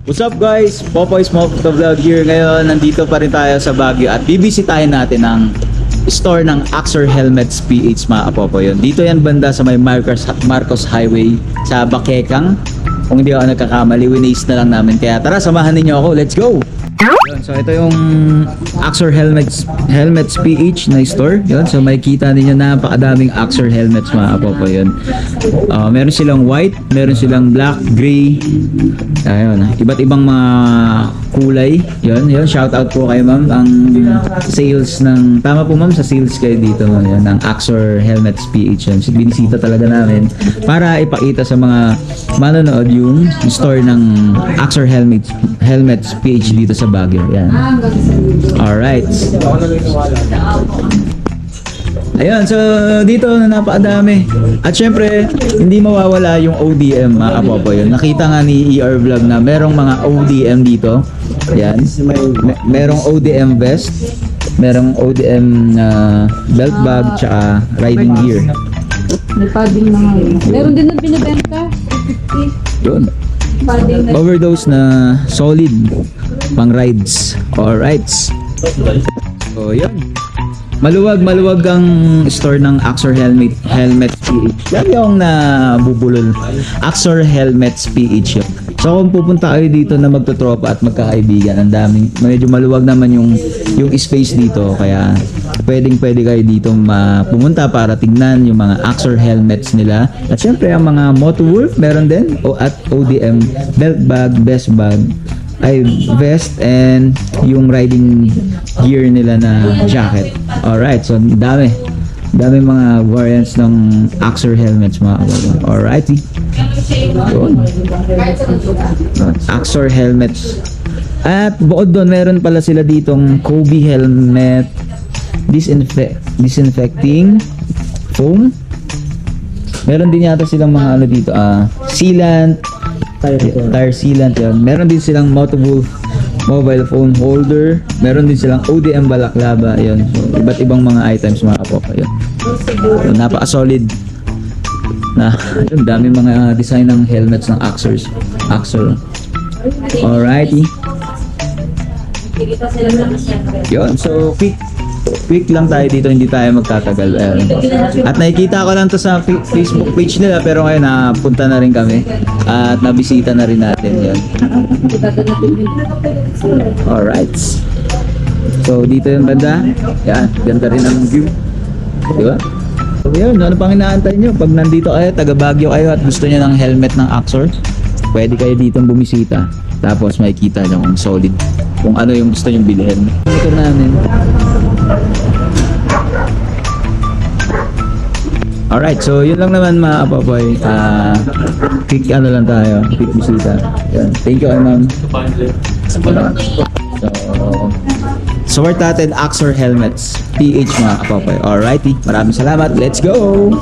What's up guys? Popoy Smoke the Vlog here. Ngayon, nandito pa rin tayo sa Baguio at bibisitahin natin ang store ng Axor Helmets PH mga kapopoy. Dito yan banda sa may Marcos Highway sa Bakekang. Kung hindi ako nagkakamali, winaste na lang namin. Kaya tara, samahan ninyo ako. Let's go! Yun, so ito yung Axor Helmets PH na store. Yun, so makikita ninyo napakadaming Axor helmets mga kapopoy. Yun. Meron silang white, meron silang black, gray. Ayun, iba't ibang mga kulay. Yun, shout out po kay ma'am. Ang sales ng, tama po ma'am, sa sales kayo dito. Yun, ng Axor Helmets PH. Yun. So, binisita talaga namin para ipakita sa mga manonood yung store ng Axor Helmets PH dito sa Baguio. Yan. Alright. Ayun, so dito napakadami. At syempre, hindi mawawala yung ODM mga kapopoy. Nakita nga ni ER Vlog na merong mga ODM dito. Yan. Merong ODM vest, merong ODM belt bag, tsaka riding gear. May padding na ngayon. Meron din na binibenta. 50. Yun. Padding na. Overdose na solid pang rides or rides. So yun. Maluwag ang store ng Axor Helmets PH. Yan yung nabubulol. Axor Helmets PH yun. So kung pupunta kayo dito na magtotropa at magkakaibigan, ang daming, medyo maluwag naman yung space dito. Kaya pwede kayo dito pumunta para tignan yung mga Axor helmets nila. At syempre ang mga Motowolf meron din. At ODM belt bag, vest, and yung riding gear nila na jacket. Alright, so dami mga variants ng Axor helmets mga kababayan. Alrighty. Yun. Axor helmets. At bukod doon, meron pala sila ditong Kobe helmet, disinfecting foam. Meron din yata silang mga ano dito, sealant, tire sealant yan. Meron din silang Motowolf mobile phone holder. Meron din silang ODM balaklava. Yan. So, iba't ibang mga items mga kapopoy. So, napaka-solid na dami mga design ng helmets ng Axor. Alrighty. Yun. So, quick lang tayo dito, hindi tayo magtatagal. At nakikita ko lang to sa Facebook page nila, pero ngayon napunta na rin kami at nabisita na rin natin yan. Alright, so dito yung banda. Yan, ganda rin ang view, diba? So yun, ano pang inaantay nyo? Pag nandito kayo, taga Baguio kayo at gusto nyo ng helmet ng Axor, pwede kayo dito bumisita. Tapos makikita nyo kung solid, kung ano yung gusto nyo bilhin. Ito namin. Alright, so yun lang naman mga kapopoy. Quick ano lang tayo, quick bisita. Yan. Thank you ma'am. So, support natin Axor Helmets PH mga kapopoy. Alrighty, maraming salamat. Let's go!